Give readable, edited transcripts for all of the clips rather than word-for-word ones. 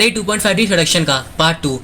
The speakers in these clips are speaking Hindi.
2.5D इंट्रोडक्शन का पार्ट 2।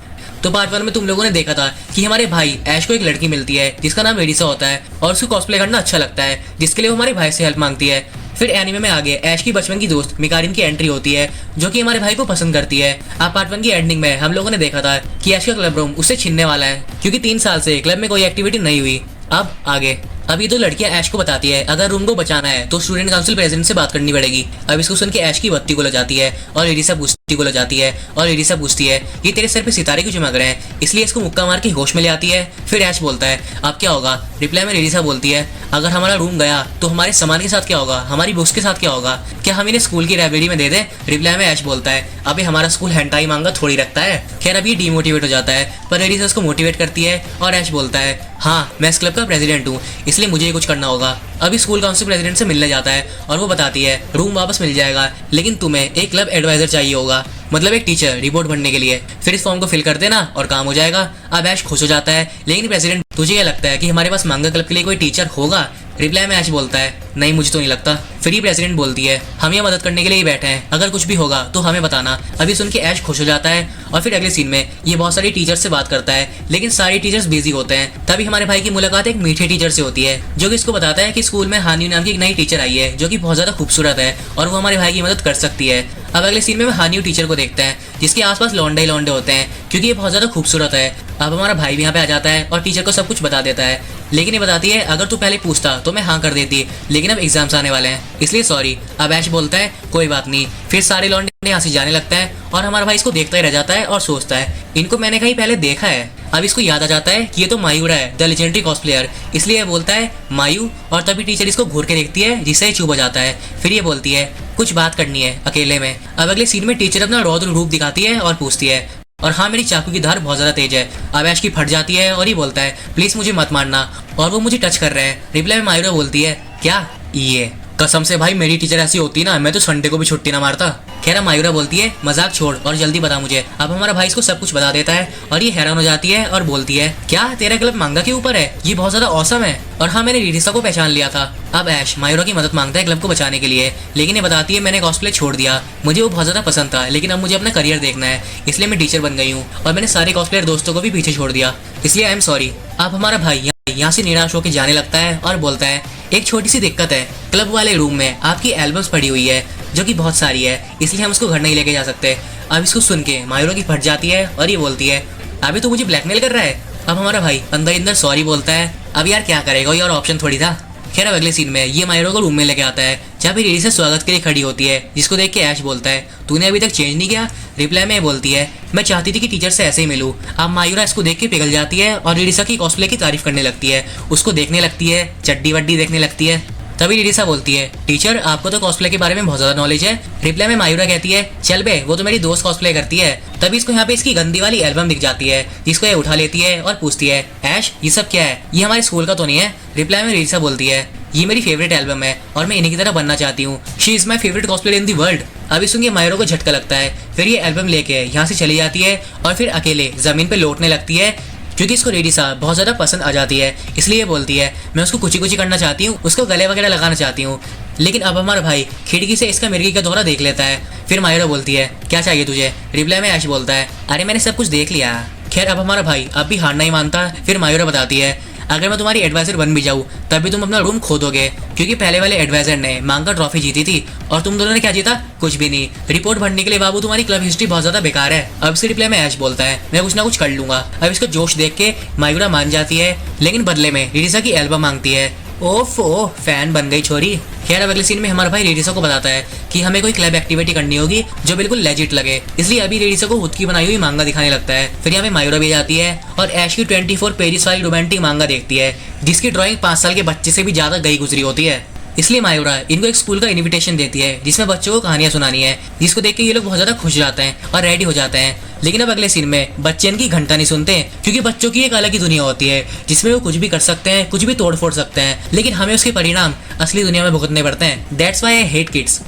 तो पार्ट 1 में तुम लोगों ने देखा था कि हमारे भाई ऐश को एक लड़की मिलती है जिसका नाम एडिसा होता है और उसको कॉस्प्ले करना अच्छा लगता है, जिसके लिए वो हमारे भाई से हेल्प मांगती है। फिर एनीमे में आगे ऐश की बचपन की दोस्त मिकारिन की एंट्री होती है जो कि हमारे भाई को पसंद करती है। अब पार्ट 1 की एंडिंग में हम लोगों ने देखा था कि ऐश का क्लब रूम उससे छीनने वाला है क्योंकि 3 साल से क्लब में कोई एक्टिविटी नहीं हुई। अब आगे अब ये तो लड़कियां ऐश को बताती है अगर रूम को बचाना है तो स्टूडेंट काउंसिल प्रेसिडेंट से बात करनी पड़ेगी। अब इसको सुन के ऐश की बत्ती गुल जाती है और एडिसा पूछती गुल जाती है और एडिसा पूछती है ये तेरे सर पे सितारे क्यों चमक रहे हैं, इसलिए इसको मुक्का मार के होश में ले आती है। फिर ऐश बोलता है अब क्या होगा। रिप्लाई में एडिसा बोलती है अगर हमारा रूम गया तो हमारे सामान के साथ क्या होगा, हमारी बुक्स के साथ क्या होगा, क्या हम इन्हें स्कूल की लाइब्रेरी में दे दें। रिप्लाई में ऐश बोलता है अबे हमारा स्कूल हेंटाई मांगा थोड़ी रखता है। खैर अब ये डीमोटिवेट हो जाता है पर एडिसा उसको मोटिवेट करती है और ऐश बोलता है हाँ मैं इस क्लब का प्रेसिडेंट हूँ इसलिए मुझे कुछ करना होगा। अभी स्कूल काउंसिल प्रेसिडेंट से मिलने जाता है और वो बताती है रूम वापस मिल जाएगा लेकिन तुम्हें एक क्लब एडवाइजर चाहिए होगा, मतलब एक टीचर रिपोर्ट भरने के लिए। फिर इस फॉर्म को फिल कर देना और काम हो जाएगा। अब ऐश खुश हो जाता है लेकिन प्रेसिडेंट तुझे क्या लगता है कि हमारे पास मांगा क्लब के लिए कोई टीचर होगा। रिप्लाई में ऐश बोलता है नहीं मुझे तो नहीं लगता। फिर ही प्रेसिडेंट बोलती है हम ये मदद करने के लिए ही बैठे हैं, अगर कुछ भी होगा तो हमें बताना। अभी सुन के ऐश खुश हो जाता है और फिर अगले सीन में ये बहुत सारी टीचर्स से बात करता है लेकिन सारे टीचर्स बिजी होते हैं। तभी हमारे भाई की मुलाकात एक मीठे टीचर से होती है जो कि इसको बताता है कि स्कूल में हानी नाम की एक नई टीचर आई है जो कि बहुत ज्यादा खूबसूरत है और वो हमारे भाई की मदद कर सकती है। अब अगले सीन में हानियू टीचर को देखते हैं जिसके आसपास लौंडे ही लौंडे होते हैं क्योंकि ये बहुत ज्यादा खूबसूरत है। अब हमारा भाई भी यहाँ पे आ जाता है और टीचर को सब कुछ बता देता है लेकिन ये बताती है अगर तू पहले पूछता तो मैं हाँ कर देती, लेकिन अब एग्जाम्स आने वाले हैं इसलिए सॉरी। अब ऐश बोलता है कोई बात नहीं। फिर सारे लौंडे यहाँ से जाने लगता है और हमारा भाई इसको देखता ही रह जाता है और सोचता है इनको मैंने कहीं पहले देखा है। अब इसको याद आ जाता है कि ये तो मायूरा है द लेजेंडरी कॉस्प्लेयर, इसलिए ये बोलता है मायू और तभी टीचर इसको घूर के देखती है जिससे चुप हो जाता है। फिर ये बोलती है कुछ बात करनी है अकेले में। अब अगले सीन में टीचर अपना रौद्र रूप दिखाती है और पूछती है और हाँ मेरी चाकू की धार बहुत ज्यादा तेज है। अब ऐश की फट जाती है और ये बोलता है प्लीज मुझे मत मारना और वो मुझे टच कर रहे हैं। रिप्लाई में मायूरा बोलती है क्या ये कसम से भाई मेरी टीचर ऐसी होती ना मैं तो संडे को भी छुट्टी ना मारता। खैर मायूरा बोलती है मजाक छोड़ और जल्दी बता मुझे। अब हमारा भाई इसको सब कुछ बता देता है और ये हैरान हो जाती है और बोलती है क्या तेरा क्लब मांगा के ऊपर है, ये बहुत ज्यादा औसम है और हाँ मैंने एडिसा को पहचान लिया था। अब ऐश मायूरा की मदद मांगता है क्लब को बचाने के लिए लेकिन ये बताती है मैंने कॉस्प्ले छोड़ दिया, मुझे वो बहुत ज्यादा पसंद था लेकिन अब मुझे अपना करियर देखना है इसलिए मैं टीचर बन गई हूँ और मैंने सारे कॉस्प्लेयर दोस्तों को भी पीछे छोड़ दिया इसलिए आई एम सॉरी। अब हमारा भाई यहाँ से निराश होकर जाने लगता है और बोलता है एक छोटी सी दिक्कत है, क्लब वाले रूम में आपकी एल्बम्स पड़ी हुई है जो कि बहुत सारी है इसलिए हम उसको घर नहीं लेके जा सकते। अब इसको सुन के मायूरा की फट जाती है और ये बोलती है अभी तो मुझे ब्लैकमेल कर रहा है। अब हमारा भाई अंदर अंदर सॉरी बोलता है, अब यार क्या करेगा ये और ऑप्शन थोड़ी था। खैर अब अगले सीन में ये मायूरा को रूम में लेके आता है जहाँ पे एडिसा स्वागत के लिए खड़ी होती है जिसको देख के ऐश बोलता है तूने अभी तक चेंज नहीं किया। रिप्लाई में बोलती है मैं चाहती थी कि टीचर से ऐसे ही मिलूं। अब मायूरा इसको देख के पिघल जाती है और एडिसा की कॉस्प्ले की तारीफ करने लगती है, उसको देखने लगती है, चड्डी वड्डी देखने लगती है। तभी एडिसा बोलती है टीचर आपको तो कॉस्प्ले के बारे में बहुत ज्यादा नॉलेज है। रिप्लाई में मायूरा कहती है चल बे वो तो मेरी दोस्त कॉस्प्ले करती है। तभी इसको यहाँ पे इसकी गंदी वाली एल्बम दिख जाती है जिसको ये उठा लेती है और पूछती है ऐश ये सब क्या है, ये हमारे स्कूल का तो नहीं है। रिप्लाई में एडिसा बोलती है ये मेरी फेवरेट एल्बम है और मैं इन्हीं की तरह बनना चाहती हूँ, she is my favourite cosplayer in the world. अभी सुन के मायूरा को झटका लगता है। फिर ये एल्बम लेके यहाँ से चली जाती है और फिर अकेले जमीन पे लौटने लगती है क्योंकि इसको एडिसा बहुत ज़्यादा पसंद आ जाती है इसलिए ये बोलती है मैं उसको कुची कुची करना चाहती हूँ, उसको गले वगैरह लगाना चाहती हूँ। लेकिन अब हमारा भाई खिड़की से इसका मिर्गी का दौरा देख लेता है। फिर मायूरा बोलती है क्या चाहिए तुझे। रिप्लाई में ऐश बोलता है अरे मैंने सब कुछ देख लिया। खैर अब हमारा भाई अब भी हार नहीं मानता। फिर मायूरा बताती है अगर मैं तुम्हारी एडवाइजर बन भी जाऊँ तभी तुम अपना रूम खो दोगे क्योंकि पहले वाले एडवाइजर ने मांगा ट्रॉफी जीती थी और तुम दोनों ने क्या जीता, कुछ भी नहीं। रिपोर्ट भरने के लिए बाबू तुम्हारी क्लब हिस्ट्री बहुत ज्यादा बेकार है। अब इसके रिप्लाई में ऐश बोलता है मैं कुछ ना कुछ कर लूंगा। अब इसका जोश देख के मायूरा मान जाती है लेकिन बदले में एडिसा की एल्बम मांगती है। ओफो फैन बन गई छोरी। खैर अब अगले सीन में हमारा भाई एडिसा को बताता है कि हमें कोई क्लब एक्टिविटी करनी होगी जो बिल्कुल लेजिट लगे, इसलिए अभी एडिसा को खुद की बनाई हुई मांगा दिखाने लगता है। फिर यहाँ पे मायूरा भी जाती है और ऐश की 24 पेजेस वाली रोमांटिक मांगा देखती है जिसकी ड्राइंग 5 साल के बच्चे से भी ज्यादा गई गुजरी होती है। इसलिए मायूरा इनको एक स्कूल का इनविटेशन देती है जिसमें बच्चों को कहानियां सुनानी है जिसको देख के ये लोग बहुत ज्यादा खुश जाते हैं और रेडी हो जाते हैं। लेकिन अब अगले सीन में बच्चे इनकी घंटा नहीं सुनते क्योंकि बच्चों की एक अलग ही दुनिया होती है जिसमें वो कुछ भी कर सकते हैं, कुछ भी तोड़ फोड़ सकते हैं, लेकिन हमें उसके परिणाम असली दुनिया में भुगतने पड़ते हैं। That's why I hate kids.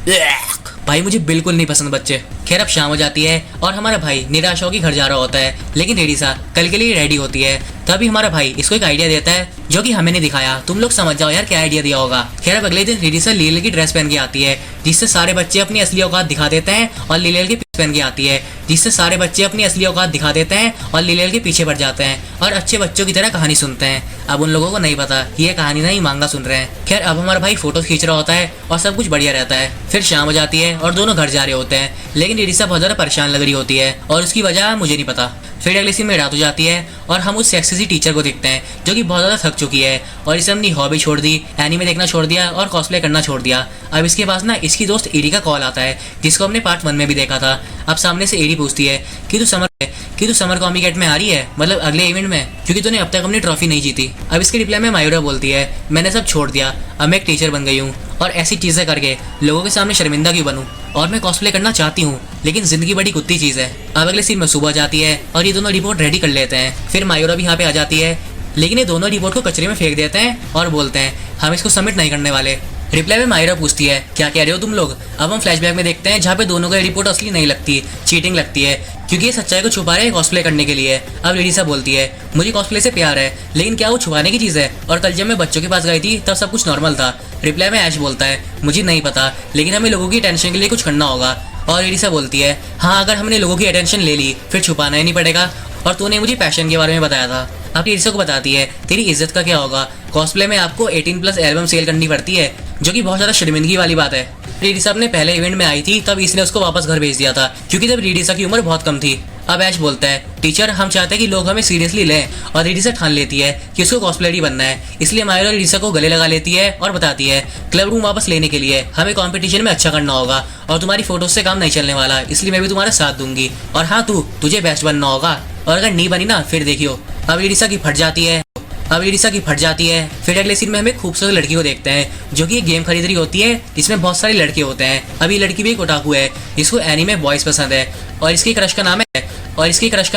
भाई मुझे बिल्कुल नहीं पसंद बच्चे। खैर अब शाम हो जाती है और हमारा भाई निराश होकर घर जा रहा होता है लेकिन एडिसा कल के लिए रेडी होती है। तभी हमारा भाई इसको एक आइडिया देता है जो कि हमें नहीं दिखाया, तुम लोग समझ जाओ यार क्या आइडिया दिया होगा। खैर अब अगले दिन एडिसा लीलेल की ड्रेस पहन के आती है जिससे सारे बच्चे अपनी असली औकात दिखा देते हैं और लीलेल के पहन के आती है, जिससे सारे बच्चे अपनी असली औकात दिखा देते हैं और लिलियल के पीछे पड़ जाते हैं और अच्छे बच्चों की तरह कहानी सुनते हैं। अब उन लोगों को नहीं पता ये कहानी नहीं मांगा सुन रहे हैं। खैर अब हमारा भाई फोटोज खींच रहा होता है और सब कुछ बढ़िया रहता है। फिर शाम हो जाती है और दोनों घर जा रहे होते हैं, लेकिन एरिसा बहुत ज़्यादा परेशान लग रही होती है और उसकी वजह मुझे नहीं पता। फिर अगले सीन में रात हो जाती है और हम उस सेक्सी सी टीचर को देखते हैं जो कि बहुत ज़्यादा थक चुकी है और इसे अपनी हॉबी छोड़ दी, एनीमे देखना छोड़ दिया और कॉस्प्ले करना छोड़ दिया। अब इसके पास ना इसकी दोस्त एडी का कॉल आता है, जिसको हमने पार्ट 1 में भी देखा था। अब सामने से एडी पूछती है कि तू समर कॉमिकेट में आ रही है, मतलब अगले इवेंट में, क्योंकि तूने अब तक अपनी ट्रॉफी नहीं जीती। अब इसके रिप्लाई में मायूरा बोलती है मैंने सब छोड़ दिया, अब मैं एक टीचर बन गई हूँ और ऐसी चीज़ें करके लोगों के सामने शर्मिंदा क्यों बनूं, और मैं कॉस्प्ले करना चाहती हूँ लेकिन जिंदगी बड़ी कुत्ती चीज़ है। अब अगले सीन में सुबह जाती है और ये दोनों रिपोर्ट रेडी कर लेते हैं। फिर मायूरा भी यहाँ पे आ जाती है, लेकिन ये दोनों रिपोर्ट को कचरे में फेंक देते हैं और बोलते हैं हम इसको सबमिट नहीं करने वाले। रिप्लाई में मायूरा पूछती है क्या कह रहे हो तुम लोग। अब हम फ्लैशबैक में देखते हैं जहाँ पे दोनों का रिपोर्ट असली नहीं लगती, चीटिंग लगती है, क्योंकि ये सच्चाई को छुपा रहे हैं कॉस्प्ले करने के लिए। अब एलिसा बोलती है मुझे कॉस्प्ले से प्यार है, लेकिन क्या वो छुपाने की चीज़ है, और कल जब मैं बच्चों के पास गई थी तब सब कुछ नॉर्मल था। रिप्लाई में ऐश बोलता है मुझे नहीं पता, लेकिन हमें लोगों की टेंशन के लिए कुछ करना होगा। और एलिसा बोलती है हाँ अगर हमने लोगों की अटेंशन ले ली फिर छुपाना ही नहीं पड़ेगा, और तूने मुझे पैशन के बारे में बताया था। अब एलिसा को बताती है तेरी इज्जत का क्या होगा, कॉस्प्ले में आपको 18+ एल्बम सेल करनी पड़ती है, जो कि बहुत ज़्यादा शर्मिंदगी वाली बात है। रीडिसा अपने पहले इवेंट में आई थी तब इसने उसको वापस घर भेज दिया था, क्योंकि तब रीडिसा की उम्र बहुत कम थी। अब ऐश बोलता है टीचर हम चाहते हैं कि लोग हमें सीरियसली लें, और रीडिसा ठान लेती है कि उसको कॉस्प्लेयर बनना है। इसलिए मायूरा रीडिसा को गले लगा लेती है और बताती है क्लब रूम वापस लेने के लिए हमें कंपटीशन में अच्छा करना होगा, और तुम्हारी फोटोज से काम नहीं चलने वाला, इसलिए मैं भी तुम्हारा साथ दूंगी। और हाँ तुझे बेस्ट बनना होगा, और अगर नहीं बनी ना फिर देखियो। अब रीडिसा की फट जाती है। फिर अगले सीन में हमें खूबसूरत लड़की को देखते हैं जो कि एक गेम खरीद रही होती है जिसमें बहुत सारे लड़के होते हैं। अभी लड़की भी एक ओटाकू है जिसको एनीमे बॉयज पसंद है, और इसकी क्रश का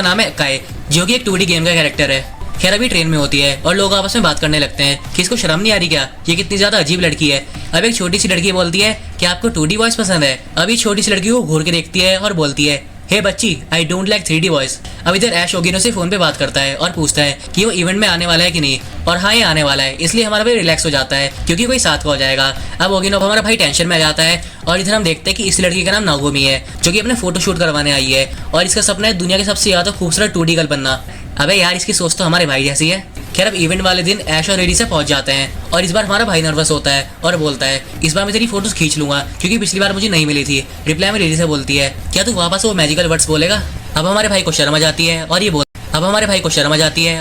नाम है काए, जो कि एक 2D गेम का कैरेक्टर है। खैर अभी ट्रेन में होती है और लोग आपस में बात करने लगते हैं कि इसको शर्म नहीं आ रही क्या, ये कितनी ज्यादा अजीब लड़की है। अब एक छोटी सी लड़की बोलती है कि आपको 2D बॉयज पसंद है। अभी छोटी सी लड़की को घूर के देखती है और बोलती है हे बच्ची I don't like 3D boys. अब इधर ऐश ओगिनो से फोन पे बात करता है और पूछता है कि वो इवेंट में आने वाला है कि नहीं, और हाँ ये आने वाला है, इसलिए हमारा भाई रिलैक्स हो जाता है क्योंकि कोई साथ का हो जाएगा। अब ओगिनो हमारा भाई टेंशन में आ जाता है, और इधर हम देखते हैं कि इस लड़की का नाम नागोमी है जो कि अपने फोटोशूट करवाने आई है, और इसका सपना है दुनिया के सबसे ज्यादा खूबसूरत 2D गर्ल बनना। अबे यार इसकी सोच तो हमारे भाई जैसी है। खैर अब इवेंट वाले दिन ऐश और रेडी से पहुंच जाते हैं, और इस बार हमारा भाई नर्वस होता है और बोलता है इस बार मैं तेरी फोटोज खींच लूंगा क्योंकि पिछली बार मुझे नहीं मिली थी। रिप्लाई में रेडी से बोलती है क्या तू वापस वो मैजिकल वर्ड्स बोलेगा। अब हमारे भाई को शर्म आ जाती है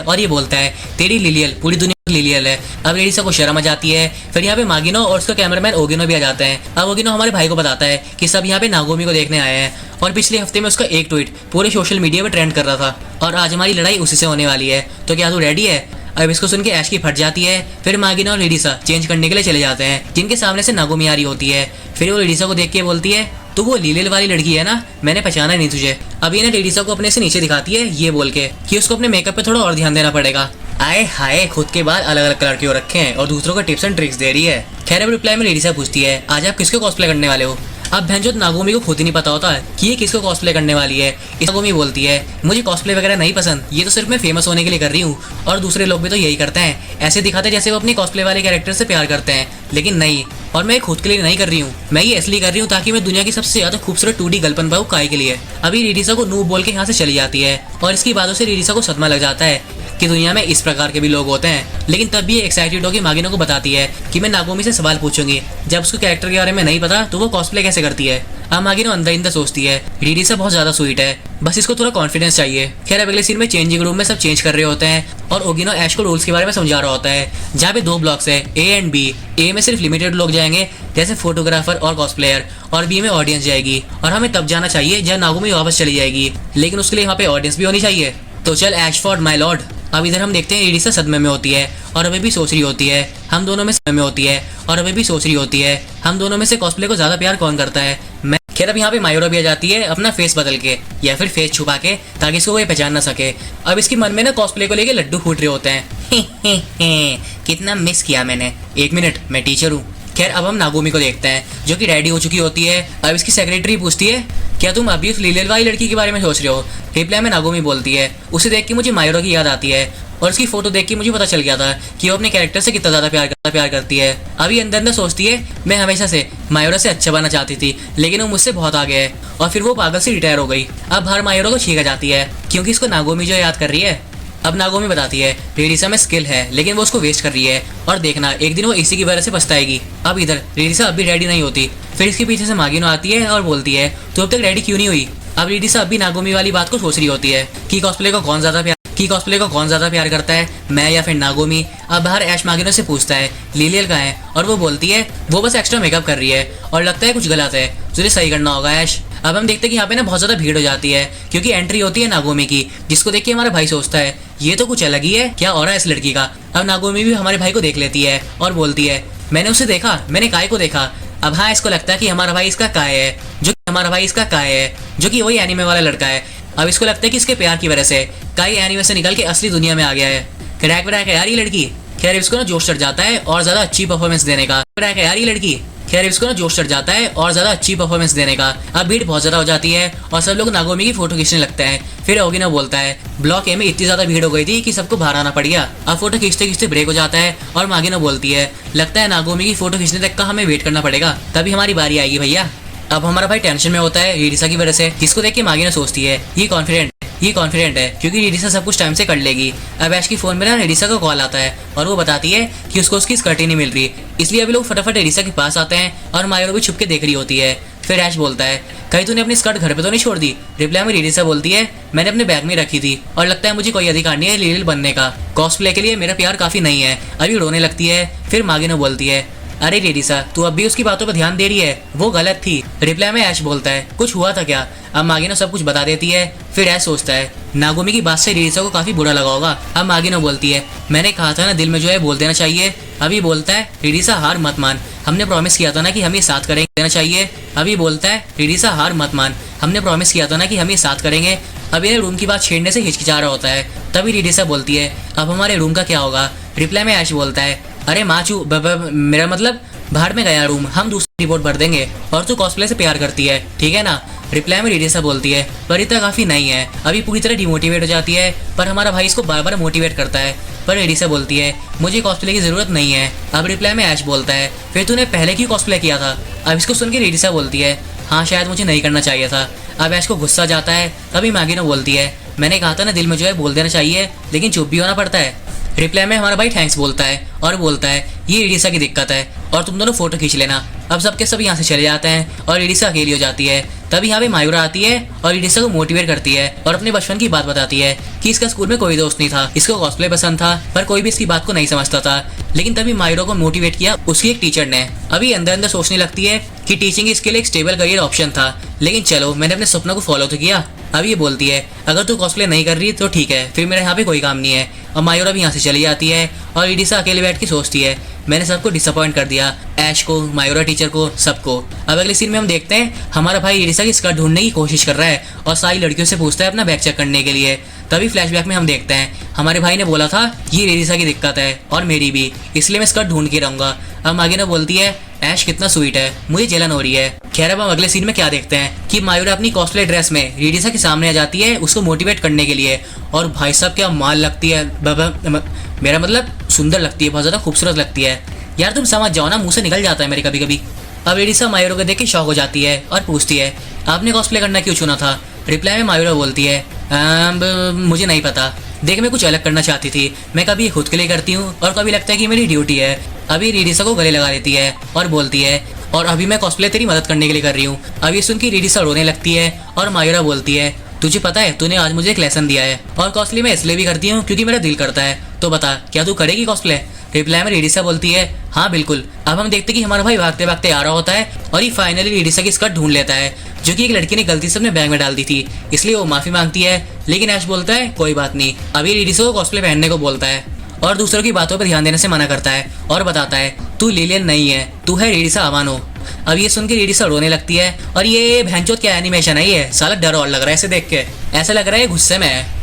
और ये बोलता है तेरी लिलियल पूरी दुनिया लिलियल है। अब रेडिसा को शर्म आ जाती है। फिर यहाँ पे मागिनो और उसका कैमरामैन ओगिनो भी आ जाते हैं। अब ओगिनो हमारे भाई को बताता है कि सब यहाँ पे नागोमी को देखने आए हैं, और पिछले हफ्ते में उसका एक ट्वीट पूरे सोशल मीडिया पे ट्रेंड कर रहा था, और आज हमारी लड़ाई उसी से होने वाली है, तो क्या तू रेडी है। अब इसको सुन के ऐश की फट जाती है। फिर मागिनो और रेडिसा चेंज करने के लिए चले जाते हैं, जिनके सामने से नागोमी आ रही होती है। फिर वो रेडिसा को देख के बोलती है तो वो लीलेल वाली लड़की है ना, मैंने पहचाना नहीं तुझे। अब ये ना रेडिसा को अपने से नीचे दिखाती है ये बोल के कि उसको अपने मेकअप पे थोड़ा और ध्यान देना पड़ेगा। आए हाय खुद के बाल अलग अलग कलर के हो रखे हैं और दूसरों को टिप्स एंड ट्रिक्स दे रही है। खैर अब रिप्लाई में रेडिसा पूछती है आज आप किसको कॉस्प्ले करने वाले हो। अब भैंजोत नागोमी को खुद ही नहीं पता होता है कि ये किसको कॉस्प्ले करने वाली है। नागोमी बोलती है मुझे कॉस्प्ले वगैरह नहीं पसंद, ये तो सिर्फ मैं फेमस होने के लिए कर रही हूँ, और दूसरे लोग भी तो यही करते हैं, ऐसे दिखाते जैसे वो अपनी कॉस्प्ले वाले कैरेक्टर से प्यार करते हैं, लेकिन नहीं, और मैं खुद के लिए नहीं कर रही हूँ, मैं ये इसलिए कर रही हूँ ताकि मैं दुनिया की सबसे ज्यादा खूबसूरत 2D गर्ल बन पाऊँ काई के लिए। अभी रेडिसा को नूब बोल के यहाँ से चली जाती है, और इसकी बातों से रेडिसा को सदमा लग जाता है कि दुनिया में इस प्रकार के भी लोग होते हैं। लेकिन तब भी एक्साइटेड होकर मागिनो को बताती है कि मैं नागोमी से सवाल पूछूंगी, जब उसको कैरेक्टर के बारे में नहीं पता तो वो कॉस्प्ले कैसे करती है। अब मागिनो अंदर अंदर सोचती है रेडिसा बहुत ज्यादा स्वीट है, बस इसको थोड़ा कॉन्फिडेंस चाहिए। खैर अगले सीन में चेंजिंग रूम में सब चेंज कर रहे होते हैं, और ओगिनो ऐश को रूल्स के बारे में समझा रहा होता है, जहाँ पे 2 ब्लॉक्स है ए एंड बी। ए में सिर्फ लिमिटेड लोग जाएंगे जैसे फोटोग्राफर और कॉस्प्लेयर, और बी में ऑडियंस जाएगी, और हमें तब जाना चाहिए जब नागोमी वापस चली जाएगी, लेकिन उसके लिए यहाँ पे ऑडियंस भी होनी चाहिए। तो चल एशफोर्ड माय लॉर्ड। अब इधर हम देखते हैं रेडिसा सदमे में होती है और अभी भी सोच रही होती है हम दोनों में से कॉस्प्ले को ज्यादा प्यार कौन करता है। मैं खैर अब यहाँ पे मायूरा भी आ जाती है अपना फेस बदल के या फिर फेस छुपा के, ताकि इसको कोई पहचान ना सके। अब इसके मन में ना कॉस्प्ले को लेके लड्डू फूट रहे होते हैं। कितना मिस किया मैंने, 1 मिनट मैं टीचर हूँ। खैर अब हम नागोमी को देखते हैं जो कि रेडी हो चुकी होती है। अब इसकी सेक्रेटरी पूछती है क्या तुम अभी उस लीलेल वाली लड़की के बारे में सोच रहे हो। रिप्लाई में नागोमी बोलती है उसे देख के मुझे मायूरा की याद आती है, और उसकी फोटो देख के मुझे पता चल गया था कि वो अपने कैरेक्टर से कितना ज्यादा प्यार करती है। अभी अंदर अंदर सोचती है मैं हमेशा से मायूरा से अच्छा बनना चाहती थी, लेकिन वो मुझसे बहुत आगे है, और फिर वो पागल से रिटायर हो गई। अब बाहर मायूरा को छीका जाती है क्योंकि इसको नागोमी जो याद कर रही है। अब नागोमी बताती है रेडिसा में स्किल है, लेकिन वो उसको वेस्ट कर रही है, और देखना एक दिन वो इसी की वजह से पछताएगी। अब इधर रेडिसा अब भी रेडी नहीं होती। फिर इसके पीछे से मागिनो आती है और बोलती है तू अब तक रेडी क्यों नहीं हुई। अब रेडिसा अब भी नागोमी वाली बात को सोच रही होती है कि कॉस्प्ले को कौन ज्यादा प्यार करता है, मैं या फिर नागोमी। अब बाहर ऐश मागिनो से पूछता है लिलियल कहाँ है, और वो बोलती है वो बस एक्स्ट्रा मेकअप कर रही है और लगता है कुछ गलत है, तुझे सही करना होगा ऐश। अब हम देखते हैं कि यहाँ पे ना बहुत ज्यादा भीड़ हो जाती है क्योंकि एंट्री होती है नागोमी की, जिसको देख के हमारा भाई सोचता है ये तो कुछ अलग ही है, क्या हो रहा है इस लड़की का। अब नागोमी भी हमारे भाई को देख लेती है और बोलती है मैंने उसे देखा, मैंने काय को देखा। अब हाँ, इसको लगता है कि हमारा भाई इसका काय है, जो कि वही एनीमे वाला लड़का है। अब इसको लगता है कि इसके प्यार की वजह से काय एनीमे से निकल के असली दुनिया में आ गया है। क्रैक व्रैक है यार ये लड़की। खैर इसको ना जोश चढ़ जाता है और ज्यादा अच्छी परफॉर्मेंस देने का। अब भीड़ बहुत ज्यादा हो जाती है और सब लोग नागोमी की फोटो खींचने लगते हैं। फिर ओगिना बोलता है ब्लॉक ए में इतनी ज्यादा भीड़ हो गई थी कि सबको बाहर आना पड़ गया। अब फोटो खींचते खींचते ब्रेक हो जाता है और मागिनो बोलती है लगता है नागोमी की फोटो खींचने तक का हमें वेट करना पड़ेगा, तभी हमारी बारी आएगी भैया। अब हमारा भाई टेंशन में होता है रेडिसा की वजह से, जिसको देख के मागिनो सोचती है ये कॉन्फिडेंट है क्योंकि रेडिसा सब कुछ टाइम से कर लेगी। अब ऐश की फोन में ना रेडिसा का कॉल आता है और वो बताती है कि उसको उसकी स्कर्ट ही नहीं मिल रही, इसलिए अभी लोग फटाफट रेडिसा के पास आते हैं और मायूरा भी छुप के देख रही होती है। फिर ऐश बोलता है कहीं तूने अपनी स्कर्ट घर पे तो नहीं छोड़ दी। रिप्लाई में रेडिसा बोलती है मैंने अपने बैग में रखी थी और लगता है मुझे कोई अधिकार नहीं है लिलियल बनने का, कॉस्प्ले के लिए मेरा प्यार काफी नहीं है। अभी रोने लगती है। फिर मागिनो बोलती है अरे रेडिसा तू अब भी उसकी बातों पर ध्यान दे रही है, वो गलत थी। रिप्लाई में ऐश बोलता है कुछ हुआ था क्या। अब मागिनो सब कुछ बता देती है। फिर ऐश सोचता है नागोमी की बात से रेडिसा को काफी बुरा लगा होगा। अब मागिनो बोलती है मैंने कहा था ना दिल में जो है बोल देना चाहिए। अभी बोलता है रेडिसा हार मत मान, हमने प्रॉमिस किया था ना कि हम ये साथ करेंगे, देना चाहिए। अभी बोलता है रेडिसा हार मत मान, हमने प्रॉमिस किया था ना कि हम ये साथ करेंगे। अब ये रूम की बात छेड़ने से हिचकिचा रहा होता है। तभी रेडिसा बोलती है अब हमारे रूम का क्या होगा। रिप्लाई में ऐश बोलता है अरे माचू मेरा मतलब बाहर में गया रूम, हम दूसरी रिपोर्ट भर देंगे, और तू कॉस्प्ले से प्यार करती है ठीक है ना। रिप्लाई में रेडिसा बोलती है पर इतना काफी नहीं है। अभी पूरी तरह डिमोटिवेट हो जाती है, पर हमारा भाई इसको बार बार मोटिवेट करता है। पर रेडिसा बोलती है मुझे कॉस्प्ले की जरूरत नहीं है। अब रिप्लाई में ऐश बोलता है फिर तूने पहले क्यों कॉस्प्ले किया था। अब इसको सुन के रेडिसा बोलती है हाँ शायद मुझे नहीं करना चाहिए था। अब ऐश को गुस्सा जाता है। तभी मागिनो बोलती है मैंने कहा था ना दिल में जो है बोल देना चाहिए, लेकिन चुप भी होना पड़ता है। रिप्लाई में हमारा भाई थैंक्स बोलता है और बोलता है ये रेडिसा की दिक्कत है और तुम दोनों फोटो खींच लेना। अब सबके सब यहाँ से चले जाते हैं और रेडिसा अकेली हो जाती है। तभी यहाँ पे मायूरा आती है और रेडिसा को मोटिवेट करती है और अपने बचपन की बात बताती है कि इसका स्कूल में कोई दोस्त नहीं था, इसको कॉस्प्ले पसंद था, पर कोई भी इसकी बात को नहीं समझता था। लेकिन तभी मायूरा को मोटिवेट किया उसकी एक टीचर ने। अभी अंदर अंदर सोचने लगती है कि टीचिंग इसके लिए एक स्टेबल करियर ऑप्शन था, लेकिन चलो मैंने अपने सपनों को फॉलो तो किया। अब ये बोलती है अगर तू कॉस्प्ले नहीं कर रही तो ठीक है, फिर मेरे यहाँ पे कोई काम नहीं है। और मायूरा भी यहाँ से चली जाती है और रेडिसा अकेले बैठ के सोचती है मैंने सबको डिसअपॉइंट कर दिया, ऐश को, मायूरा टीचर को, सबको। अब अगले सीन में हम देखते हैं हमारा भाई रेडिसा की स्कर्ट ढूंढने की कोशिश कर रहा है और सारी लड़कियों से पूछता है अपना बैग चेक करने के लिए। तभी फ्लैशबैक में हम देखते हैं हमारे भाई ने बोला था ये रेडिसा की दिक्कत है और मेरी भी, इसलिए मैं स्कर्ट ढूंढ के रहूंगा। अब आगे ना बोलती है ऐश कितना स्वीट है, मुझे जलन हो रही है। खैर अब हम अगले सीन में क्या देखते हैं कि मायूरा अपनी कॉस्प्ले ड्रेस में रेडिसा के सामने आ जाती है उसको मोटिवेट करने के लिए, और भाई साहब क्या माल लगती है, मेरा मतलब सुंदर लगती है, बहुत ज़्यादा खूबसूरत लगती है। यार तुम समझ जाओ ना, मुंह से निकल जाता है मेरे कभी कभी। अब रेडिसा मायूरा को देख के शॉक हो जाती है और पूछती है आपने कॉस्प्ले करना क्यों चुना था। रिप्लाई में मायूरा बोलती है मुझे नहीं पता, देख मैं कुछ अलग करना चाहती थी, मैं कभी खुद के लिए करती हूँ और कभी लगता है कि मेरी ड्यूटी है। अभी रेडिसा को गले लगा लेती है और बोलती है और अभी मैं कॉस्प्ले तेरी मदद करने के लिए कर रही हूँ। अब ये सुन के रेडिसा रोने लगती है और मायूरा बोलती है तुझे पता है तूने आज मुझे एक लेसन दिया है, और कॉस्प्ले मैं इसलिए भी करती हूँ क्योंकि मेरा दिल करता है, तो बता क्या तू करेगी कॉस्प्ले। रिप्लाई में रेडिसा बोलती है हाँ बिल्कुल। अब हम देखते कि हमारा भाई भागते भागते आ रहा होता है और ये फाइनली रेडिसा की स्कर्ट ढूंढ लेता है जो कि एक लड़की ने गलती से अपने बैग में डाल दी थी, इसलिए वो माफी मांगती है। लेकिन ऐश बोलता है कोई बात नहीं। अभी रेडिसा को कॉस्प्ले पहनने को बोलता है और दूसरों की बातों पर ध्यान देने से मना करता है और बताता है तू लिलियन नहीं है, तू है रेडिसा अवानो। अब ये सुन के रेडिसा रोने लगती है और ये भैंचोद क्या एनिमेशन है, ये साला डर और लग रहा है इसे देख के, ऐसा लग रहा है गुस्से में है।